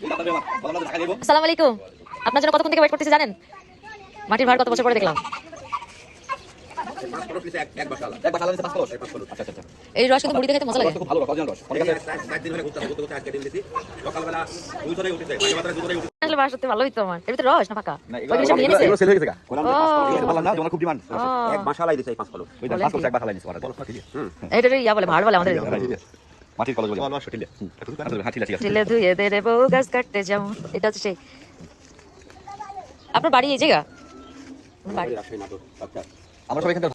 আসসালামু আলাইকুম। আপনার জন্য কতক্ষণ থেকে ওয়েট করতেছি জানেন? মাটির ভাড় কত বছর পরে দেখলাম। এই রস কিন্তু মুড়িতে খেতে মজা লাগে। আসলে বাস সত্যি ভালো হইতো আমার। এর ভিতরে রস না ফাঁকা? ওই জিনিসটা নিয়ে নিছে। খুব ডিমান্ড এক মাসালাই দিছে এই 5 কলম ওই 5 কলম এক মাসালাই দিছে ওরা এইটা ইয়া বলে ভাড় বলে আমাদের। মাটির কলম বলে অলওয়াস ঠিলে ঠিলে ধুয়ে দে রে বউ গাছ কাটতে যাও। এটা হচ্ছে সেই আপনার বাড়ি এই জায়গা? বাড়ি আমরা সবাই এখানে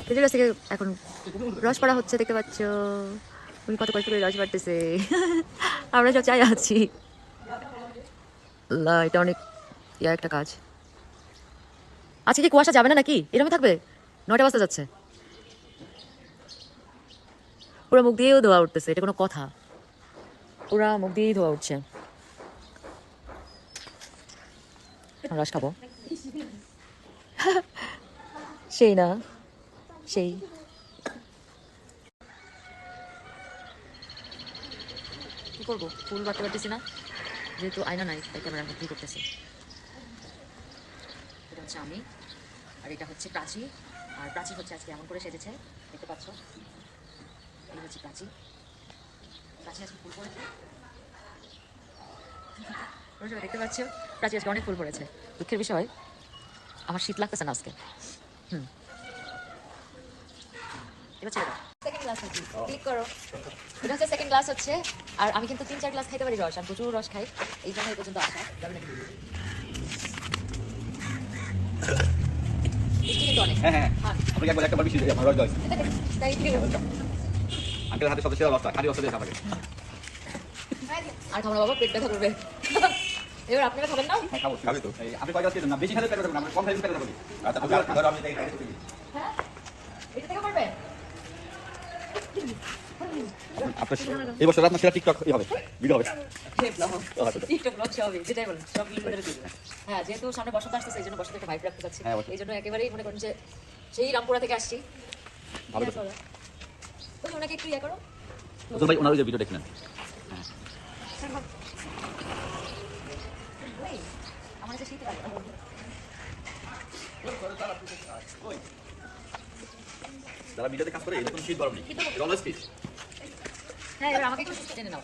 খেজুর গাছ থেকে এখন রস পড়া হচ্ছে দেখতে পাচ্ছ। উনি কত কষ্ট করে রস পাড়তেছে। আমরা সব চাই আছি। এটা অনেক ইয়া একটা কাজ। আজকে কি কুয়াশা যাবে না নাকি? এরকমই থাকবে? 9টা বাজতে যাচ্ছে। পুরো মুখ দিয়েও ধোয়া উঠতেছে। এটা কোনো কথা? পুরা মুখ দিয়েই ধোয়া উঠছে। রস খাবো। সেই না সেই কি করবো? ফুল বাড়তে পারতেছি না যেহেতু আয়না নাই, তাই ক্যামেরার মধ্যেই করতেছি। এটা হচ্ছে আমি, আর এটা হচ্ছে প্রাচী। আর প্রাচী হচ্ছে আজকে এমন করে সেজেছে, দেখতে পাচ্ছ। এই হচ্ছে প্রাচী। প্রাচী আজকে ফুল পড়েছে, দেখতে পাচ্ছ। প্রাচী আজকে অনেক ফুল পড়েছে। দুঃখের বিষয় আমার শীত লাগতেছে না আজকে। এবার ছেড়ে দাও। সেকেন্ড গ্লাস হচ্ছে, ক্লিক করো। এটা হচ্ছে সেকেন্ড গ্লাস হচ্ছে। আর আমি কিন্তু 3-4 গ্লাস খাইতে পারি রস, আর প্রচুর রস খাই, এই জন্য এই পর্যন্ত আসা যাবে নাকি? মিষ্টি কিন্তু অনেক। হ্যাঁ হ্যাঁ আপনি একবার একটা বেশি দিয়ে আমার রস দাও তাই কি আঙ্কেল হাতে সব সেরা রসটা খালি রস দিয়ে খাবে আর খাবো না বাবা, পেট ব্যথা করবে। এবার আপনারা খাবেন না? হ্যাঁ খাবো খাবি তো এই আপনি কয় গাছ খেতেন না বেশি খেলে পেট ব্যথা করবে আমরা কম খাইলে পেট ব্যথা করবে আচ্ছা ধরো আমি এই হ্যাঁ এটা থেকে পারবে? আপনার এই বছর আপনার সেরা টিকটক হবে ভিডিও হবে টিকটক ব্লগ সবই যেটাই বলেন সব ভিডিওতে দিই। হ্যাঁ যেহেতু সামনে বসন্ত আসতেছে এই জন্য বসন্তের একটা ভাইব রাখতে চাচ্ছি। এই জন্য একেবারেই মনে করেন যে সেই রামপুরা থেকে আসছি। ভালো তো ওই ওনাকে একটু ইয়া করো তো ভাই ওনার ওই যে ভিডিও দেখলেন আমার কাছে শীত লাগে। যারা ভিডিওতে কাজ করে এরকম শীত গরম নেই অলওয়েজ শীত হ্যাঁ এবার আমাকে একটু টেনে নাও।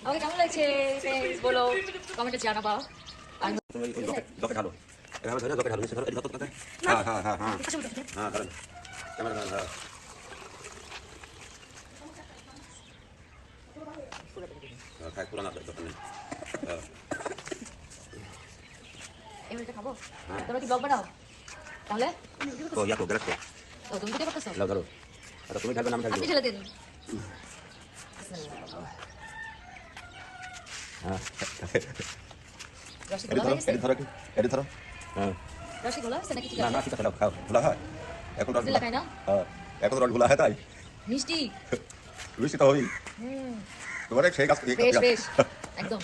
আমাকে কেমন লাগছে ফ্রেন্ডস বলো কমেন্টে জানাবা। আর তুমি ওই জকে ঢালো এভাবে ধরে জকে ঢালো নিচে ধরো এই যত কথা হ্যাঁ হ্যাঁ হ্যাঁ হ্যাঁ হ্যাঁ ধরেন ক্যামেরা ধরেন হ্যাঁ খাই পুরো না দরকার নেই এবার এটা খাবো। তোমরা কি ব্লগ বানাও তাহলে? তো ইয়া তো গ্যাস তো ও তুমি কি করতেছো? লাও ধরো আচ্ছা তুমি খাবে না আমি খাবো আপনি ঢেলে দিন। হ্যাঁ রসি এটা গোলা ধরো হয়ে গেছে? এটা ধরো এটা ধরো হ্যাঁ রসি গোলা আছে নাকি? ঠিক না আছে না ঠিক আছে দাও খাও ভুলা হয় এখন রস দিলা খাই না? হ্যাঁ এখন রস ভুলা হয় তাই মিষ্টি। রুচি তো হবেই তোমার সেই গাছ বেশ বেশ একদম।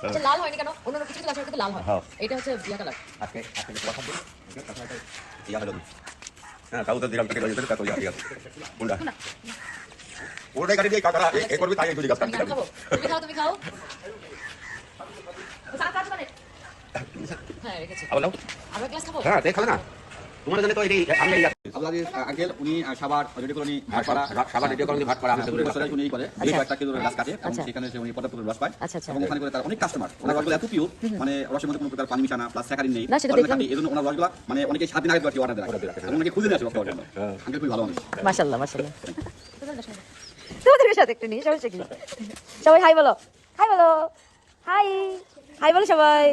আচ্ছা লাল হয়নি কেন? অন্য কিছু কিছু গাছের কিন্তু লাল হয়। এটা হচ্ছে বিয়া কালার। আজকে আজকে কথা বলি ইয়া হলো হ্যাঁ তাও তো দিলাম থেকে লইতে তা তো ইয়া কোনটা ওটাই গাড়ি দিয়ে কাকা এই করবি তাই দুই গাছ আমি আরো খাবো। তুমি খাও তুমি খাও। চা কাজ মানে হ্যাঁ রেখেছি। আবার নাও আরো এক গ্লাস খাবো? হ্যাঁ তাই খাবে না তোমার জানে তো এই আমি আব্দুল আঙ্কেল উনি সাবার রেডি করে ভাট পাড়া সাবান রেডিও করে ভাট করা আমি বছরে উনি করে এই কয়েকটা খেজুরের গাছ কাটে এবং আচ্ছা। সেখানে সে উনি পর্যাপ্ত রস পায় আচ্ছা, আচ্ছা। এবং ওখানে করে তার অনেক কাস্টমার ওনার রসগুলো এত পিওর মানে রসের মধ্যে কোনো প্রকার পানি মিশানা প্লাস স্যাকারিন নেই না, সেটা অনেক দেখলাম। খাঁটি। এই জন্য ওনার রসগুলো মানে অনেকে 7 দিন আগে থেকে অর্ডার দেয় এবং অনেকে খুঁজে নিয়ে আসে রস খাওয়ার জন্য আঙ্কেল খুবই ভালো মানুষ মাশাআল্লাহ মাশাআল্লাহ। তোমাদের সাথে একটু নিয়ে সমস্যা কি? সবাই হাই বলো, হাই বলো, হাই হাই বলো সবাই।